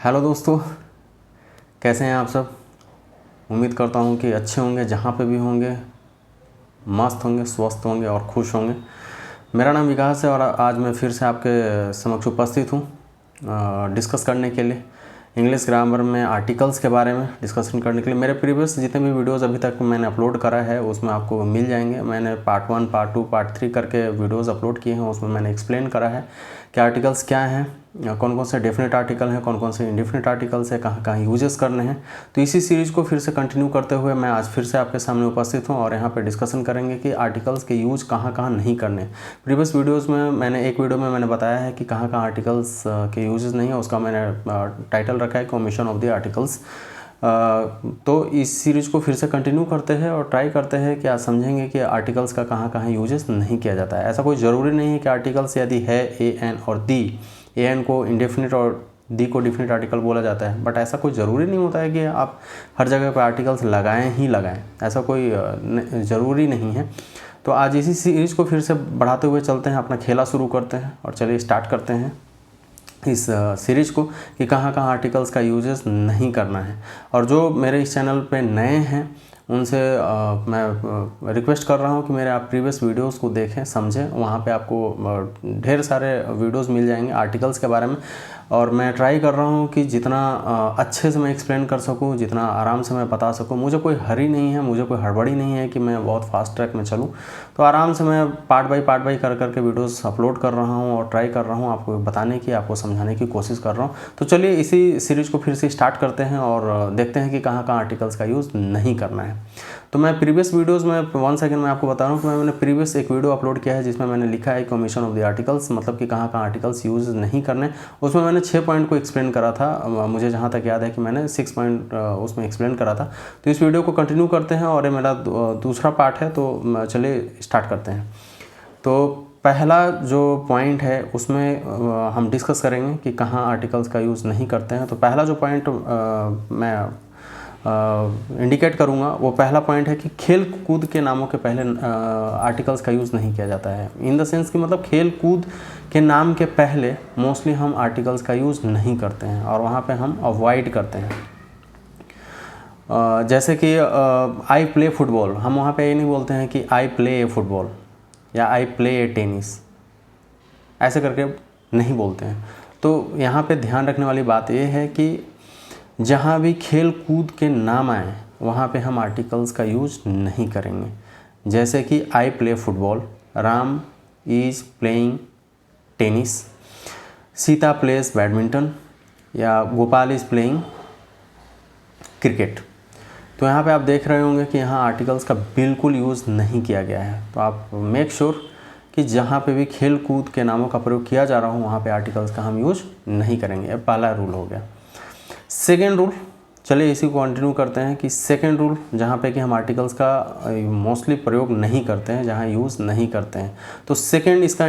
Hello दोस्तों, कैसे हैं आप सब। उम्मीद करता हूं कि अच्छे होंगे, जहां पे भी होंगे मस्त होंगे, स्वस्थ होंगे और खुश होंगे। मेरा नाम विकास है और आज मैं फिर से आपके समक्ष उपस्थित हूं डिस्कस करने के लिए इंग्लिश ग्रामर में आर्टिकल्स के बारे में डिस्कशन करने के लिए। मेरे प्रीवियस जितने भी वीडियोज़ अभी तक मैंने अपलोड करा है उसमें आपको मिल जाएंगे। मैंने पार्ट 1, पार्ट 2, पार्ट 3 करके वीडियोज़ अपलोड किए हैं। उसमें मैंने एक्सप्लेन करा है कि आर्टिकल्स क्या हैं, कौन कौन से डेफिनेट आर्टिकल हैं, कौन कौन से इंडेफिनेट आर्टिकल्स हैं, कहाँ कहाँ यूजेस करने हैं। तो इसी सीरीज़ को फिर से कंटिन्यू करते हुए मैं आज फिर से आपके सामने उपस्थित हूँ और यहाँ पे डिस्कशन करेंगे कि आर्टिकल्स के यूज कहाँ कहाँ नहीं करने। प्रीवियस वीडियोज़ में मैंने एक वीडियो में मैंने बताया है कि कहाँ कहाँ आर्टिकल्स के यूजेस नहीं है, उसका मैंने टाइटल रखा है ओमिशन ऑफ द आर्टिकल्स। तो इस सीरीज़ को फिर से कंटिन्यू करते हैं और ट्राई करते हैं कि आज समझेंगे कि आर्टिकल्स का कहाँ कहाँ यूजेस नहीं किया जाता है। ऐसा कोई ज़रूरी नहीं है कि आर्टिकल्स यदि है ए एन और दी, ए एन को इंडेफिनिट और दी को डिफिनिट आर्टिकल बोला जाता है, बट ऐसा कोई ज़रूरी नहीं होता है कि आप हर जगह पर आर्टिकल्स लगाएं ही लगाएं, ऐसा कोई ज़रूरी नहीं है। तो आज इसी सीरीज़ को फिर से बढ़ाते हुए चलते हैं, अपना खेला शुरू करते हैं और चलिए स्टार्ट करते हैं इस सीरीज़ को कि कहाँ कहाँ आर्टिकल्स का यूजेस नहीं करना है। और जो मेरे इस चैनल पे नए हैं उनसे मैं रिक्वेस्ट कर रहा हूँ कि मेरे आप प्रीवियस वीडियोस को देखें, समझें। वहाँ पे आपको ढेर सारे वीडियोस मिल जाएंगे आर्टिकल्स के बारे में और मैं ट्राई कर रहा हूँ कि जितना अच्छे से मैं एक्सप्लेन कर सकूँ, जितना आराम से मैं बता सकूँ। मुझे कोई हरी नहीं है, मुझे कोई हड़बड़ी नहीं है कि मैं बहुत फास्ट ट्रैक में चलूँ। तो आराम से मैं पार्ट बाई कर करके वीडियोस अपलोड कर रहा हूँ और ट्राई कर रहा हूँ आपको बताने की, आपको समझाने की कोशिश कर रहा हूँ। तो चलिए इसी सीरीज़ को फिर से स्टार्ट करते हैं और देखते हैं कि कहाँ कहाँ आर्टिकल्स का यूज़ नहीं करना है। तो मैं प्रीवियस वीडियोज़ में 1 सेकंड में आपको बता रहा हूँ कि मैंने प्रीवियस एक वीडियो अपलोड किया है जिसमें मैंने लिखा है कि ओमिशन ऑफ द आर्टिकल्स, मतलब कि कहाँ कहाँ आर्टिकल्स यूज़ नहीं करने। उसमें मैंने 6 पॉइंट को एक्सप्लेन करा था। मुझे जहाँ तक याद है कि मैंने 6 पॉइंट उसमें एक्सप्लेन करा था। तो इस वीडियो को कंटिन्यू करते हैं और ये मेरा दूसरा पार्ट है, तो चलिए स्टार्ट करते हैं। तो पहला जो पॉइंट है उसमें हम डिस्कस करेंगे कि कहाँ आर्टिकल्स का यूज़ नहीं करते हैं। तो पहला जो पॉइंट मैं इंडिकेट करूँगा वो पहला पॉइंट है कि खेल कूद के नामों के पहले आर्टिकल्स का यूज़ नहीं किया जाता है। इन द सेंस कि मतलब खेल कूद के नाम के पहले मोस्टली हम आर्टिकल्स का यूज़ नहीं करते हैं और वहाँ पे हम अवॉइड करते हैं। जैसे कि आई प्ले फुटबॉल, हम वहाँ पे ये नहीं बोलते हैं कि आई प्ले ए फुटबॉल या आई प्ले ए टेनिस, ऐसे करके नहीं बोलते हैं। तो यहाँ पे ध्यान रखने वाली बात ये है कि जहाँ भी खेल कूद के नाम आए वहाँ पे हम आर्टिकल्स का यूज़ नहीं करेंगे। जैसे कि I play football, Ram is playing tennis, Sita plays badminton या गोपाल इज़ प्लेइंग क्रिकेट। तो यहाँ पे आप देख रहे होंगे कि यहाँ आर्टिकल्स का बिल्कुल यूज़ नहीं किया गया है। तो आप मेक श्योर कि जहाँ पे भी खेल कूद के नामों का प्रयोग किया जा रहा हो वहाँ पे आर्टिकल्स का हम यूज़ नहीं करेंगे। ये पहला रूल हो गया। सेकेंड रूल, चलिए इसी को कंटिन्यू करते हैं कि सेकेंड रूल जहाँ पे कि हम आर्टिकल्स का मोस्टली प्रयोग नहीं करते हैं, जहाँ यूज़ नहीं करते हैं। तो सेकेंड इसका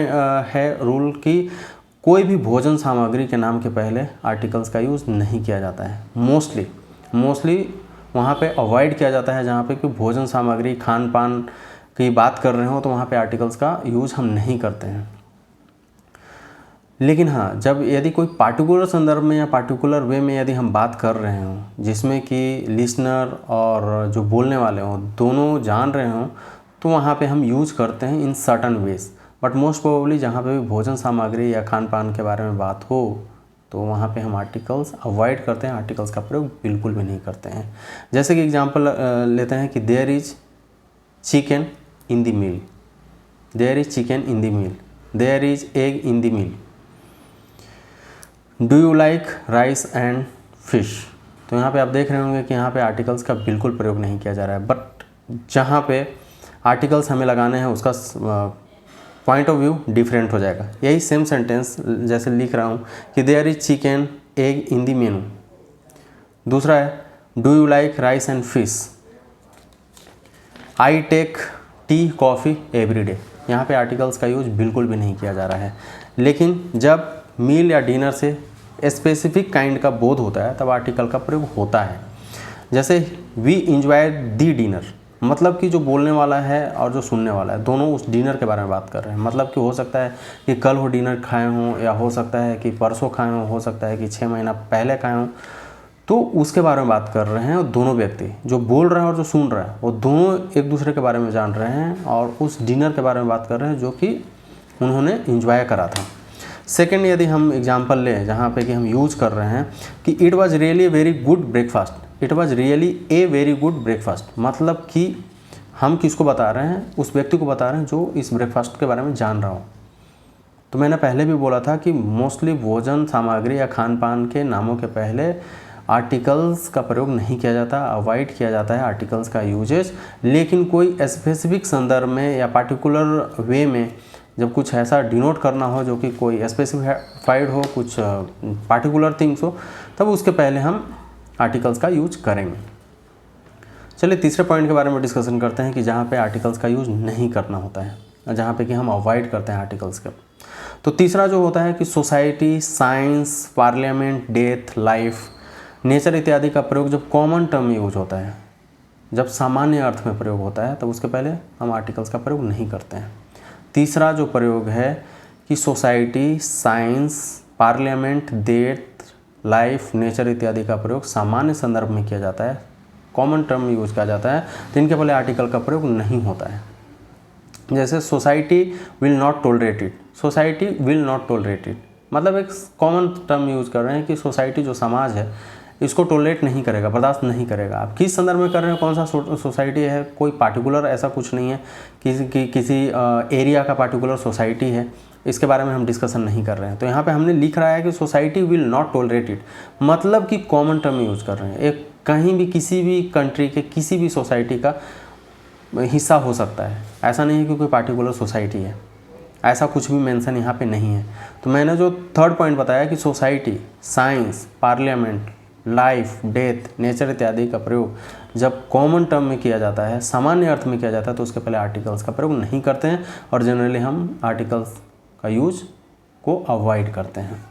है रूल कि कोई भी भोजन सामग्री के नाम के पहले आर्टिकल्स का यूज़ नहीं किया जाता है। मोस्टली वहाँ पे अवॉइड किया जाता है। जहाँ पे कि भोजन सामग्री, खान पान की बात कर रहे हो तो वहाँ पे आर्टिकल्स का यूज़ हम नहीं करते हैं। लेकिन हाँ, जब यदि कोई पार्टिकुलर संदर्भ में या पार्टिकुलर वे में यदि हम बात कर रहे हों जिसमें कि लिसनर और जो बोलने वाले हों दोनों जान रहे हों, तो वहाँ पे हम यूज करते हैं in certain ways. But most probably जहाँ पे भी भोजन सामग्री या खान पान के बारे में बात हो तो वहाँ पे हम आर्टिकल्स अवॉइड करते हैं, आर्टिकल्स का प्रयोग बिल्कुल भी नहीं करते हैं। जैसे कि एग्जाम्पल लेते हैं कि there is chicken in the meal, there is chicken in the meal, there is egg in the meal, do you like rice and fish. तो यहाँ पे आप देख रहे होंगे कि यहाँ पे आर्टिकल्स का बिल्कुल प्रयोग नहीं किया जा रहा है। बट जहाँ पे आर्टिकल्स हमें लगाने हैं उसका पॉइंट ऑफ व्यू डिफरेंट हो जाएगा। यही सेम सेंटेंस जैसे लिख रहा हूँ कि there is chicken egg in the menu. दूसरा है do you like rice and fish, I take tea coffee every day. यहाँ पे आर्टिकल्स का यूज बिल्कुल भी नहीं किया जा रहा है। लेकिन जब मील या डिनर से स्पेसिफिक काइंड का बोध होता है तब आर्टिकल का प्रयोग होता है। जैसे वी इंजॉय दी डिनर, मतलब कि जो बोलने वाला है और जो सुनने वाला है दोनों उस डिनर के बारे में बात कर रहे हैं। मतलब कि हो सकता है कि कल वो डिनर खाए हों, या हो सकता है कि परसों खाए हों, हो सकता है कि 6 महीना पहले खाए हों, तो उसके बारे में बात कर रहे हैं। और दोनों व्यक्ति जो बोल रहा है और जो सुन रहा है वो दोनों एक दूसरे के बारे में जान रहे हैं और उस डिनर के बारे में बात कर रहे हैं जो कि उन्होंने इंजॉय करा था। सेकेंड, यदि हम एग्जाम्पल लें जहाँ पे कि हम यूज़ कर रहे हैं कि it was really a very good breakfast, it was really a very good breakfast, मतलब कि हम किसको बता रहे हैं, उस व्यक्ति को बता रहे हैं जो इस ब्रेकफास्ट के बारे में जान रहा हो। तो मैंने पहले भी बोला था कि मोस्टली भोजन सामग्री या खान पान के नामों के पहले आर्टिकल्स का प्रयोग नहीं किया जाता, अवॉइड किया जाता है आर्टिकल्स का यूजेज। लेकिन कोई स्पेसिफिक संदर्भ में या पार्टिकुलर वे में जब कुछ ऐसा डिनोट करना हो जो कि कोई स्पेसिफाइड हो, कुछ पार्टिकुलर थिंग्स हो, तब उसके पहले हम आर्टिकल्स का यूज करेंगे। चलिए तीसरे पॉइंट के बारे में डिस्कशन करते हैं कि जहाँ पे आर्टिकल्स का यूज़ नहीं करना होता है, जहाँ पे कि हम अवॉइड करते हैं आर्टिकल्स के। तो तीसरा जो होता है कि society, science, parliament, death, life, nature इत्यादि का प्रयोग जब कॉमन टर्म में यूज होता है, जब सामान्य अर्थ में प्रयोग होता है, तब उसके पहले हम आर्टिकल्स का प्रयोग नहीं करते हैं। तीसरा जो प्रयोग है कि society, science, parliament, death, life, nature इत्यादि का प्रयोग सामान्य संदर्भ में किया जाता है, कॉमन टर्म में यूज किया जाता है, तो इनके पहले आर्टिकल का प्रयोग नहीं होता है। जैसे society will not tolerate it, society will not tolerate it, मतलब एक कॉमन टर्म यूज़ कर रहे हैं कि सोसाइटी जो समाज है इसको टॉलरेट नहीं करेगा, बर्दाश्त नहीं करेगा। आप किस संदर्भ में कर रहे हैं, कौन सा सोसाइटी है, कोई पार्टिकुलर ऐसा कुछ नहीं है, किसी एरिया का पार्टिकुलर सोसाइटी है, इसके बारे में हम डिस्कशन नहीं कर रहे हैं। तो यहाँ पे हमने लिख रहा है कि society will not tolerate it, मतलब कि कॉमन टर्म यूज़ कर रहे हैं। एक कहीं भी किसी भी कंट्री के किसी भी सोसाइटी का हिस्सा हो सकता है, ऐसा नहीं है कि कोई पार्टिकुलर सोसाइटी है, ऐसा कुछ भी मेंशन यहाँ पे नहीं है। तो मैंने जो थर्ड पॉइंट बताया कि society, science, parliament, life, death, nature इत्यादि का प्रयोग जब कॉमन टर्म में किया जाता है, सामान्य अर्थ में किया जाता है, तो उसके पहले आर्टिकल्स का प्रयोग नहीं करते हैं और जनरली हम आर्टिकल्स का यूज को अवॉइड करते हैं।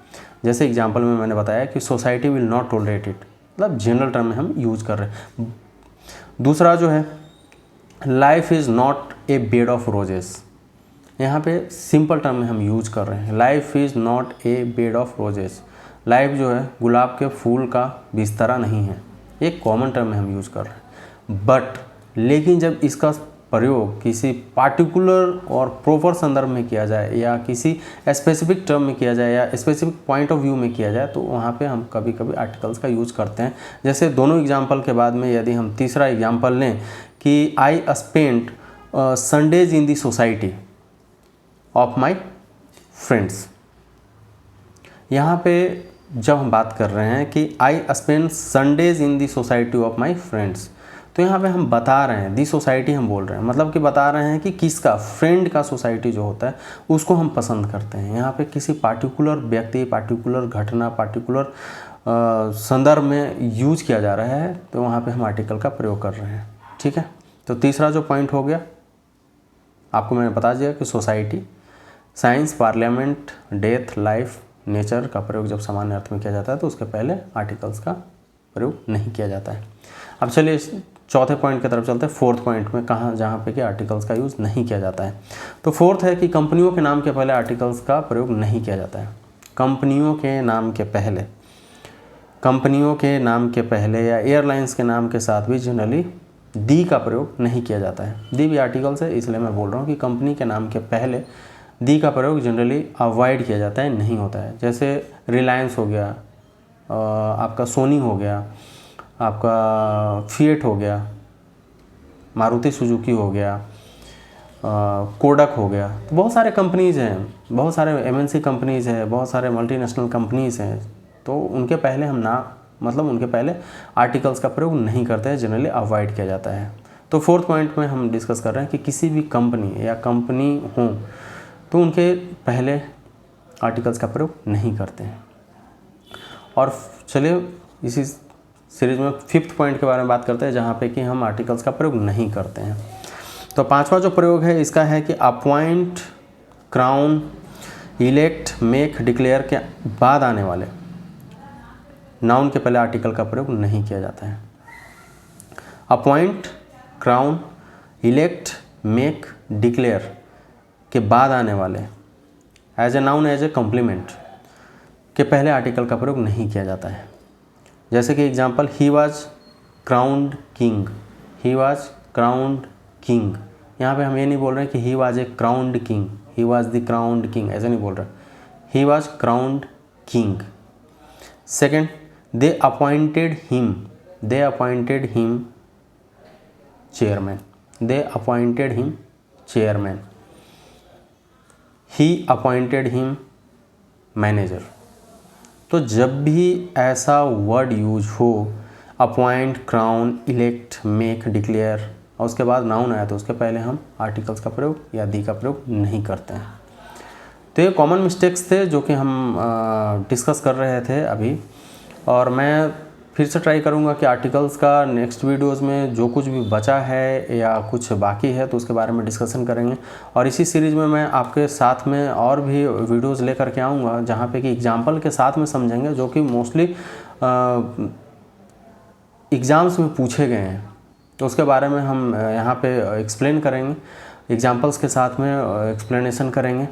जैसे एग्जांपल में मैंने बताया कि society will not tolerate it, मतलब जनरल टर्म में हम यूज कर रहे हैं। दूसरा जो है life is not a bed of roses, यहाँ पे सिंपल टर्म में हम यूज कर रहे हैं। Life is not a bed of roses, life जो है गुलाब के फूल का बिस्तरा नहीं है, एक कॉमन टर्म में हम यूज कर रहे हैं। बट लेकिन जब इसका प्रयोग किसी पार्टिकुलर और प्रॉपर संदर्भ में किया जाए या किसी स्पेसिफिक टर्म में किया जाए या स्पेसिफिक पॉइंट ऑफ व्यू में किया जाए, तो वहाँ पे हम कभी कभी आर्टिकल्स का यूज करते हैं। जैसे दोनों एग्जाम्पल के बाद में यदि हम तीसरा एग्जाम्पल लें कि I spent Sundays in the society of my friends, यहाँ पे जब हम बात कर रहे हैं कि I spend Sundays in the society of my friends, तो यहाँ पे हम बता रहे हैं दी सोसाइटी हम बोल रहे हैं, मतलब कि बता रहे हैं कि किसका, फ्रेंड का सोसाइटी जो होता है उसको हम पसंद करते हैं। यहाँ पे किसी पार्टिकुलर व्यक्ति, पार्टिकुलर घटना, पार्टिकुलर संदर्भ में यूज किया जा रहा है, तो वहाँ पे हम आर्टिकल का प्रयोग कर रहे हैं। ठीक है, तो तीसरा जो पॉइंट हो गया आपको मैंने बता दिया कि society, science, parliament, death, life, nature का प्रयोग जब सामान्य अर्थ में किया जाता है तो उसके पहले आर्टिकल्स का प्रयोग नहीं किया जाता है। अब चलिए चौथे पॉइंट की तरफ चलते हैं, फोर्थ पॉइंट में कहाँ जहाँ पे कि आर्टिकल्स का यूज़ नहीं किया जाता है। तो फोर्थ है कि कंपनियों के नाम के पहले आर्टिकल्स का प्रयोग नहीं किया जाता है। कंपनियों के नाम के पहले, कंपनियों के नाम के पहले या एयरलाइंस के नाम के साथ भी जनरली दी का प्रयोग नहीं किया जाता है। दी भी आर्टिकल्स है, इसलिए मैं बोल रहा हूँ कि कंपनी के नाम के पहले दी का प्रयोग जनरली अवॉइड किया जाता है, नहीं होता है। जैसे रिलायंस हो गया, आपका सोनी हो गया, आपका फिएट हो गया, मारुति सुजुकी हो गया, कोडक हो गया, तो बहुत सारे कंपनीज़ हैं, बहुत सारे एमएनसी कंपनीज़ हैं, बहुत सारे मल्टीनेशनल कंपनीज़ हैं, तो उनके पहले हम मतलब उनके पहले आर्टिकल्स का प्रयोग नहीं करते हैं, जनरली अवॉइड किया जाता है। तो फोर्थ पॉइंट में हम डिस्कस कर रहे हैं कि किसी भी कंपनी या कंपनी हो तो उनके पहले आर्टिकल्स का प्रयोग नहीं करते हैं। और चलिए इसी सीरीज में फिफ्थ पॉइंट के बारे में बात करते हैं जहाँ पे कि हम आर्टिकल्स का प्रयोग नहीं करते हैं। तो पांचवा जो प्रयोग है इसका है कि appoint, crown, elect, make, declare के बाद आने वाले नाउन के पहले आर्टिकल का प्रयोग नहीं किया जाता है। Appoint, crown, elect, make, declare के बाद आने वाले as a noun, as a complement के पहले आर्टिकल का प्रयोग नहीं किया जाता है। जैसे कि example, he was crowned king, he was crowned king. यहाँ पे हम ये नहीं बोल रहे हैं कि he was a crowned king, he was the crowned king, ऐसे नहीं बोल रहे, he was crowned king. Second, they appointed him chairman, they appointed him chairman, he appointed him manager. तो जब भी ऐसा वर्ड यूज हो, appoint, crown, elect, make, declare और उसके बाद नाउन आया तो उसके पहले हम आर्टिकल्स का प्रयोग या दी का प्रयोग नहीं करते हैं। तो ये कॉमन मिस्टेक्स थे जो कि हम डिस्कस कर रहे थे अभी, और मैं फिर से ट्राई करूँगा कि आर्टिकल्स का नेक्स्ट वीडियोस में जो कुछ भी बचा है या कुछ बाकी है तो उसके बारे में डिस्कशन करेंगे। और इसी सीरीज़ में मैं आपके साथ में और भी वीडियोस लेकर के आऊँगा जहाँ पे कि एग्जाम्पल के साथ में समझेंगे, जो कि मोस्टली एग्ज़ाम्स में पूछे गए हैं। तो उसके बारे में हम यहाँ पे एक्सप्लेन करेंगे, एग्जाम्पल्स के साथ में एक्सप्लेनेशन करेंगे,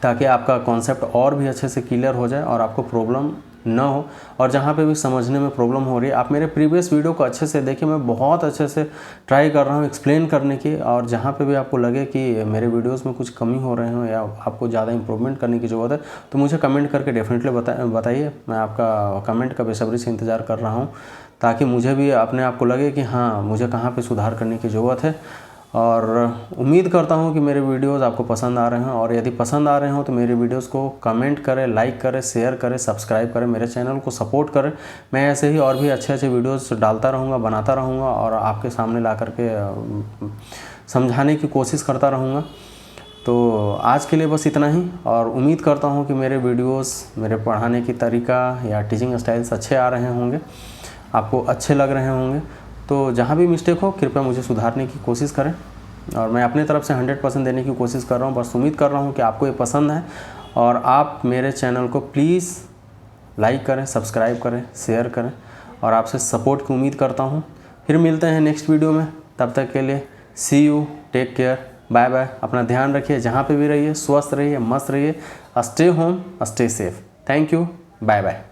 ताकि आपका कॉन्सेप्ट और भी अच्छे से क्लियर हो जाए और आपको प्रॉब्लम ना हो। और जहाँ पे भी समझने में प्रॉब्लम हो रही है, आप मेरे प्रीवियस वीडियो को अच्छे से देखिए, मैं बहुत अच्छे से ट्राई कर रहा हूँ एक्सप्लेन करने की। और जहाँ पे भी आपको लगे कि मेरे वीडियोस में कुछ कमी हो रहे हो या आपको ज़्यादा इंप्रूवमेंट करने की ज़रूरत है तो मुझे कमेंट करके डेफिनेटली बताइए। मैं आपका कमेंट का बेसब्री से इंतज़ार कर रहा हूँ, ताकि मुझे भी अपने आप को लगे कि हाँ, मुझे कहाँ पर सुधार करने की ज़रूरत है। और उम्मीद करता हूँ कि मेरे वीडियोस आपको पसंद आ रहे हैं, और यदि पसंद आ रहे हो तो मेरे वीडियोस को कमेंट करें, लाइक करें, शेयर करें, सब्सक्राइब करें, मेरे चैनल को सपोर्ट करें। मैं ऐसे ही और भी अच्छे अच्छे वीडियोस डालता रहूँगा, बनाता रहूँगा और आपके सामने ला करके समझाने की कोशिश करता रहूँगा। तो आज के लिए बस इतना ही, और उम्मीद करता हूँ कि मेरे वीडियोस, मेरे पढ़ाने की तरीका या टीचिंग स्टाइल्स अच्छे आ रहे होंगे, आपको अच्छे लग रहे होंगे। तो जहाँ भी मिस्टेक हो कृपया मुझे सुधारने की कोशिश करें, और मैं अपने तरफ से 100% देने की कोशिश कर रहा हूँ। बस उम्मीद कर रहा हूँ कि आपको ये पसंद है, और आप मेरे चैनल को प्लीज़ लाइक करें, सब्सक्राइब करें, शेयर करें, और आपसे सपोर्ट की उम्मीद करता हूँ। फिर मिलते हैं नेक्स्ट वीडियो में, तब तक के लिए see you, take care, bye bye. अपना ध्यान रखिए, जहाँ पे भी रहिए स्वस्थ रहिए, मस्त रहिए, stay home, stay safe. Thank you, bye bye.